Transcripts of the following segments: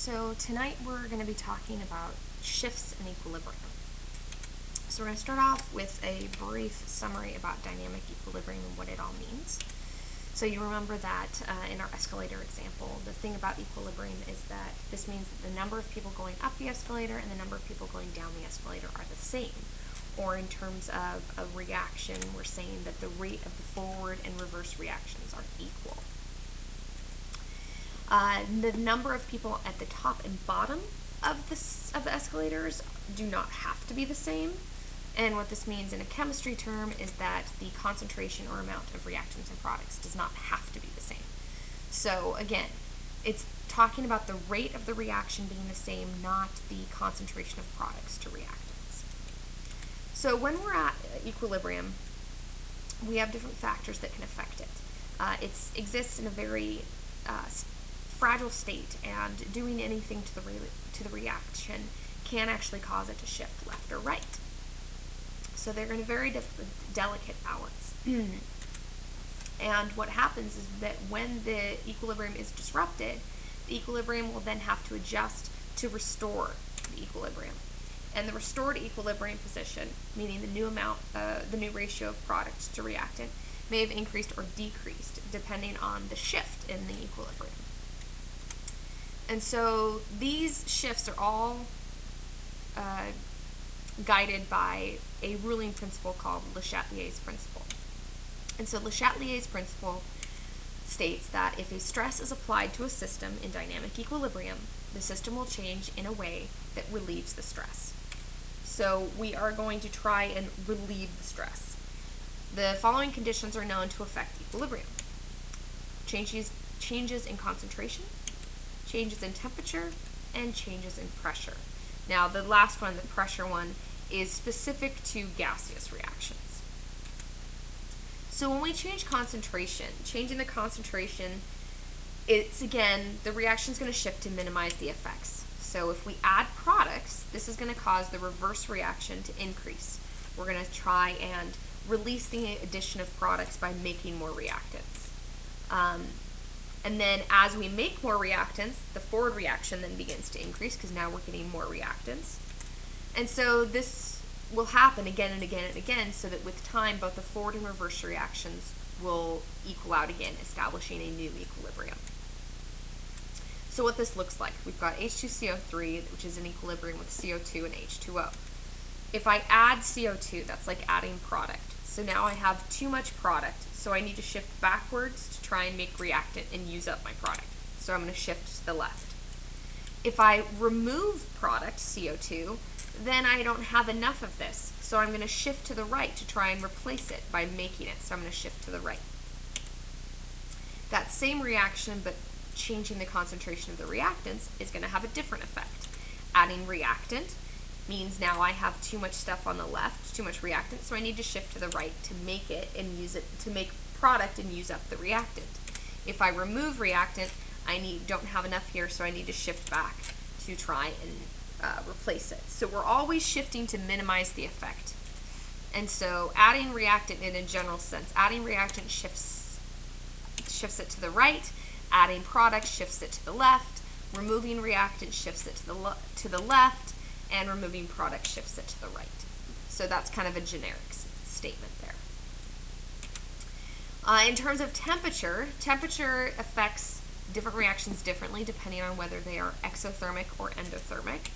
So tonight we're going to be talking about shifts in equilibrium. So we're going to start off with a brief summary about dynamic equilibrium and what it all means. So you remember that in our escalator example, the thing about equilibrium is that this means that the number of people going up the escalator and the number of people going down the escalator are the same. Or in terms of a reaction, we're saying that the rate of the forward and reverse reactions are equal. The number of people at the top and bottom of the escalators do not have to be the same. And what this means in a chemistry term is that the concentration or amount of reactants and products does not have to be the same. So again, it's talking about the rate of the reaction being the same, not the concentration of products to reactants. So when we're at equilibrium, we have different factors that can affect it. It exists in a very fragile state, and doing anything to the reaction can actually cause it to shift left or right. So they're in a very delicate balance. And what happens is that when the equilibrium is disrupted, the equilibrium will then have to adjust to restore the equilibrium. And the restored equilibrium position, meaning the new ratio of product to reactant, may have increased or decreased depending on the shift in the equilibrium. And so these shifts are all guided by a ruling principle called Le Chatelier's principle. And so Le Chatelier's principle states that if a stress is applied to a system in dynamic equilibrium, the system will change in a way that relieves the stress. So we are going to try and relieve the stress. The following conditions are known to affect equilibrium: changes in concentration, changes in temperature, and changes in pressure. Now, the last one, the pressure one, is specific to gaseous reactions. So when we change concentration, changing the concentration, it's again, the reaction is going to shift to minimize the effects. So if we add products, this is going to cause the reverse reaction to increase. We're going to try and release the addition of products by making more reactants. And then as we make more reactants, the forward reaction then begins to increase because now we're getting more reactants. And so this will happen again and again and again, so that with time both the forward and reverse reactions will equal out again, establishing a new equilibrium. So what this looks like, we've got H2CO3, which is in equilibrium with CO2 and H2O. If I add CO2, that's like adding product. So now I have too much product, so I need to shift backwards to try and make reactant and use up my product. So I'm going to shift to the left. If I remove product, CO2, then I don't have enough of this. So I'm going to shift to the right to try and replace it by making it. So I'm going to shift to the right. That same reaction, but changing the concentration of the reactants, is going to have a different effect. Adding reactant means now I have too much stuff on the left, too much reactant, so I need to shift to the right to make it and use it to make product and use up the reactant. If I remove reactant, I don't have enough here, so I need to shift back to try and replace it. So we're always shifting to minimize the effect. And so adding reactant in a general sense, adding reactant shifts it to the right, adding product shifts it to the left, removing reactant shifts it to the left, and removing product shifts it to the right. So that's kind of a generic statement there. In terms of temperature, temperature affects different reactions differently depending on whether they are exothermic or endothermic.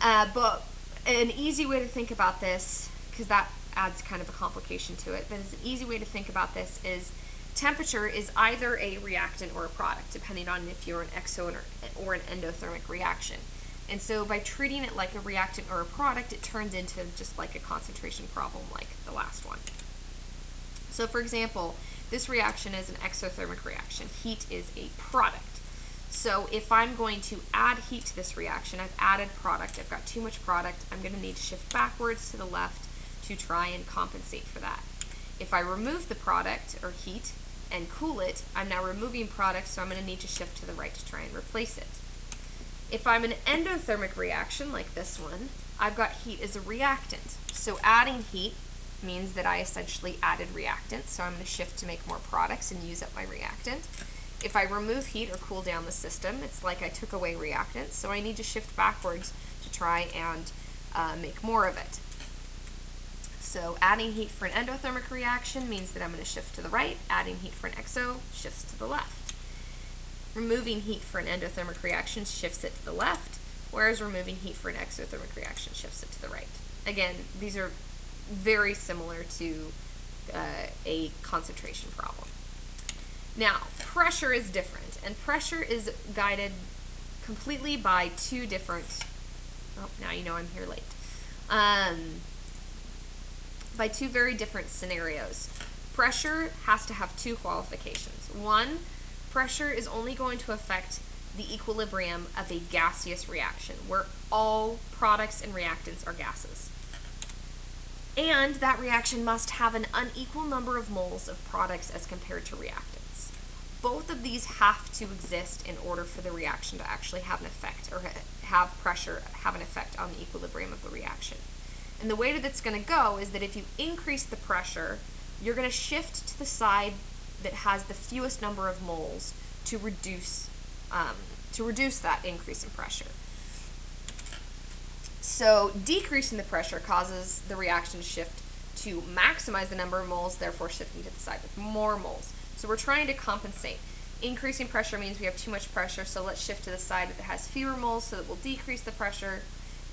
But an easy way to think about this, because that adds kind of a complication to it, but an easy way to think about this is temperature is either a reactant or a product, depending on if you're an exo or an endothermic reaction. And so by treating it like a reactant or a product, it turns into just like a concentration problem like the last one. So for example, this reaction is an exothermic reaction. Heat is a product. So if I'm going to add heat to this reaction, I've added product, I've got too much product, I'm going to need to shift backwards to the left to try and compensate for that. If I remove the product or heat and cool it, I'm now removing product, so I'm going to need to shift to the right to try and replace it. If I'm an endothermic reaction like this one, I've got heat as a reactant. So adding heat means that I essentially added reactant, so I'm going to shift to make more products and use up my reactant. if I remove heat or cool down the system, it's like I took away reactants, so I need to shift backwards to try and make more of it. So adding heat for an endothermic reaction means that I'm going to shift to the right. Adding heat for an exo shifts to the left. Removing heat for an endothermic reaction shifts it to the left, whereas removing heat for an exothermic reaction shifts it to the right. Again, these are very similar to a concentration problem. Now, pressure is different, and pressure is guided completely by two different, oh, now you know I'm here late, by two very different scenarios. Pressure has to have two qualifications. One, pressure is only going to affect the equilibrium of a gaseous reaction, where all products and reactants are gases. And that reaction must have an unequal number of moles of products as compared to reactants. Both of these have to exist in order for the reaction to actually have an effect, or have pressure have an effect on the equilibrium of the reaction. And the way that it's going to go is that if you increase the pressure, you're going to shift to the side that has the fewest number of moles to reduce that increase in pressure. So decreasing the pressure causes the reaction to shift to maximize the number of moles, therefore shifting to the side with more moles. So we're trying to compensate. Increasing pressure means we have too much pressure, so let's shift to the side that has fewer moles so that we'll decrease the pressure.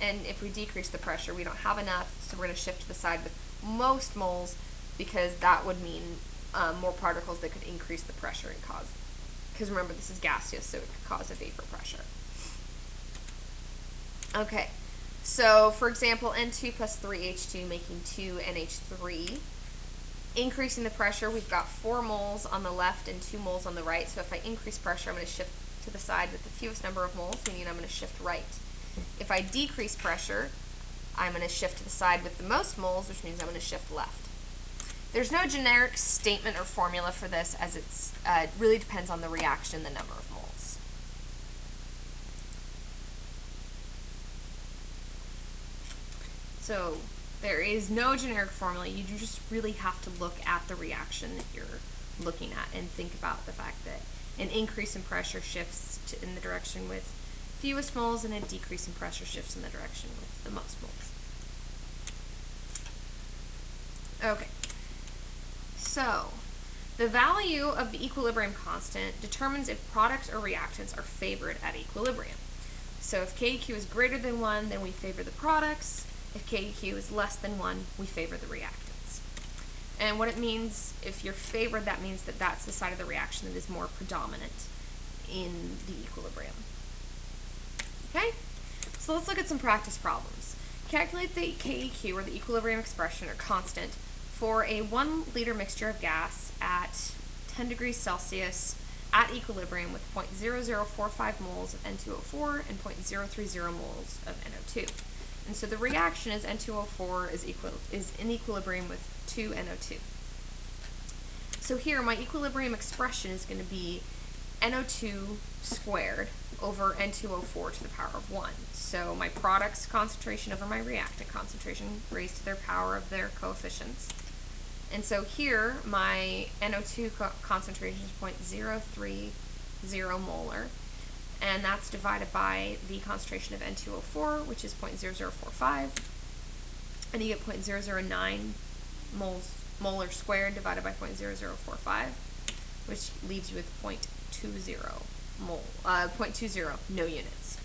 And if we decrease the pressure, we don't have enough, so we're going to shift to the side with most moles, because that would mean more particles that could increase the pressure and cause, because remember, this is gaseous, so it could cause a vapor pressure. Okay, so for example, N2 plus 3H2 making 2NH3. Increasing the pressure, we've got 4 moles on the left and 2 moles on the right, so if I increase pressure, I'm going to shift to the side with the fewest number of moles, meaning I'm going to shift right. If I decrease pressure, I'm going to shift to the side with the most moles, which means I'm going to shift left. There's no generic statement or formula for this, as it really depends on the reaction, the number of moles. So there is no generic formula. You just really have to look at the reaction that you're looking at and think about the fact that an increase in pressure shifts in the direction with fewest moles, and a decrease in pressure shifts in the direction with the most moles. Okay, so the value of the equilibrium constant determines if products or reactants are favored at equilibrium. So if KEQ is greater than 1, then we favor the products. If KEQ is less than 1, we favor the reactants. And what it means, if you're favored, that means that that's the side of the reaction that is more predominant in the equilibrium. Okay, so let's look at some practice problems. Calculate the KEQ, or the equilibrium expression, or constant, for a 1 liter mixture of gas at 10 degrees Celsius at equilibrium with 0.0045 moles of N2O4 and 0.030 moles of NO2. And so the reaction is N2O4 is in equilibrium with 2 NO2. So here my equilibrium expression is going to be NO2 squared over N2O4 to the power of 1. So my product's concentration over my reactant concentration raised to their power of their coefficients. And so here my NO2 concentration is 0.030 molar, and that's divided by the concentration of N2O4, which is 0.0045, and you get 0.009 molar squared divided by 0.0045, which leaves you with 0.20 no units.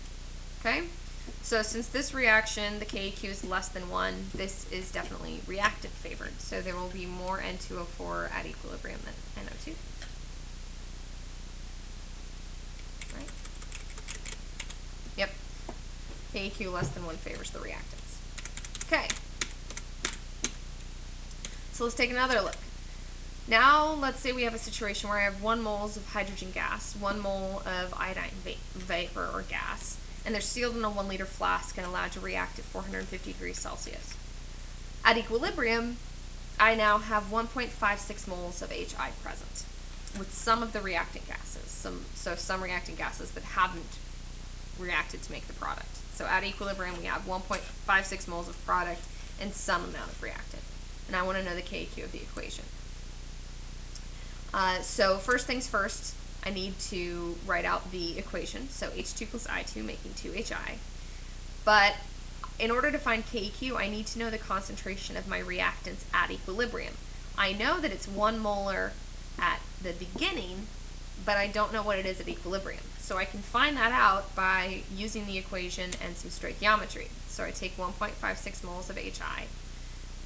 Okay? So since this reaction, the KEQ is less than 1, this is definitely reactant favored. So there will be more N2O4 at equilibrium than NO2. Right? Yep. KEQ less than 1 favors the reactants. Okay. So let's take another look. Now let's say we have a situation where I have 1 moles of hydrogen gas, 1 mole of iodine vapor or gas, and they're sealed in a 1 liter flask and allowed to react at 450 degrees Celsius. At equilibrium, I now have 1.56 moles of HI present with some of the reactant gases, some reactant gases that haven't reacted to make the product. So at equilibrium, we have 1.56 moles of product and some amount of reactant. And I want to know the KEQ of the equation. So first things first, I need to write out the equation, so H2 plus I2 making 2HI. But in order to find KEQ, I need to know the concentration of my reactants at equilibrium. I know that it's 1 molar at the beginning, but I don't know what it is at equilibrium. So I can find that out by using the equation and some stoichiometry. So I take 1.56 moles of HI,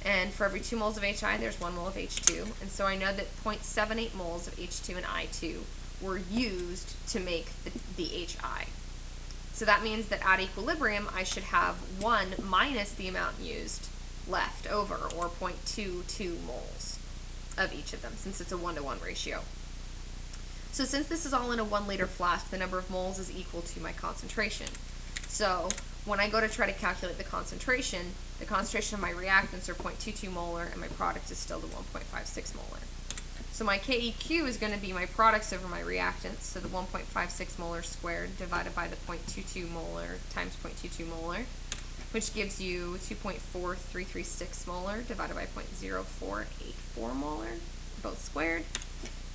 and for every 2 moles of HI, there's 1 mole of H2, and so I know that 0.78 moles of H2 and I2 were used to make the HI. So that means that at equilibrium, I should have 1 minus the amount used left over, or 0.22 moles of each of them, since it's a 1-to-1 ratio. So since this is all in a 1 liter flask, the number of moles is equal to my concentration. So when I go to try to calculate the concentration of my reactants are 0.22 molar, and my product is still the 1.56 molar. So my KEQ is going to be my products over my reactants, so the 1.56 molar squared divided by the 0.22 molar times 0.22 molar, which gives you 2.4336 molar divided by 0.0484 molar, both squared,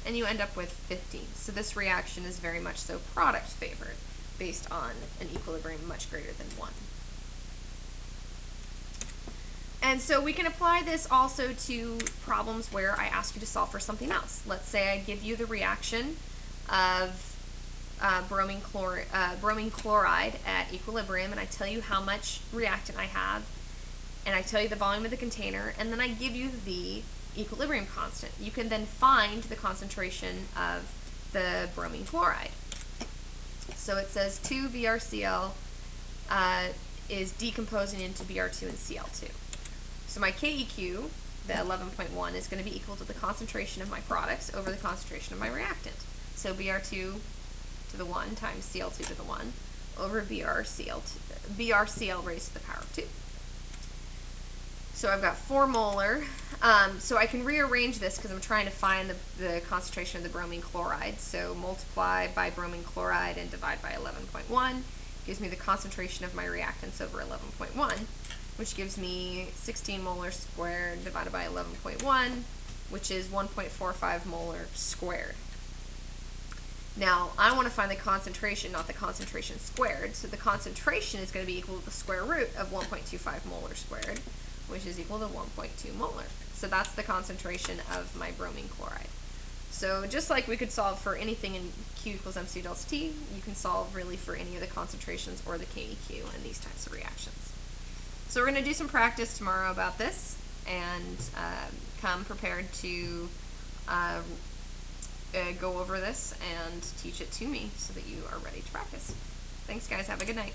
and you end up with 15. So this reaction is very much so product favored, based on an equilibrium much greater than 1. And so we can apply this also to problems where I ask you to solve for something else. Let's say I give you the reaction of bromine chloride at equilibrium, and I tell you how much reactant I have, and I tell you the volume of the container, and then I give you the equilibrium constant. You can then find the concentration of the bromine chloride. So it says 2 BrCl is decomposing into Br2 and Cl2. So my KEQ, the 11.1, is going to be equal to the concentration of my products over the concentration of my reactant. So Br2 to the 1 times Cl2 to the 1 over BrCl raised to the power of 2. So I've got 4 molar. So I can rearrange this because I'm trying to find the concentration of the bromine chloride. So multiply by bromine chloride and divide by 11.1 gives me the concentration of my reactants over 11.1, which gives me 16 molar squared divided by 11.1, which is 1.45 molar squared. Now, I want to find the concentration, not the concentration squared. So the concentration is going to be equal to the square root of 1.25 molar squared, which is equal to 1.2 molar. So that's the concentration of my bromine chloride. So just like we could solve for anything in Q equals MC delta T, you can solve really for any of the concentrations or the KEQ in these types of reactions. So we're going to do some practice tomorrow about this, and come prepared to go over this and teach it to me so that you are ready to practice. Thanks, guys. Have a good night.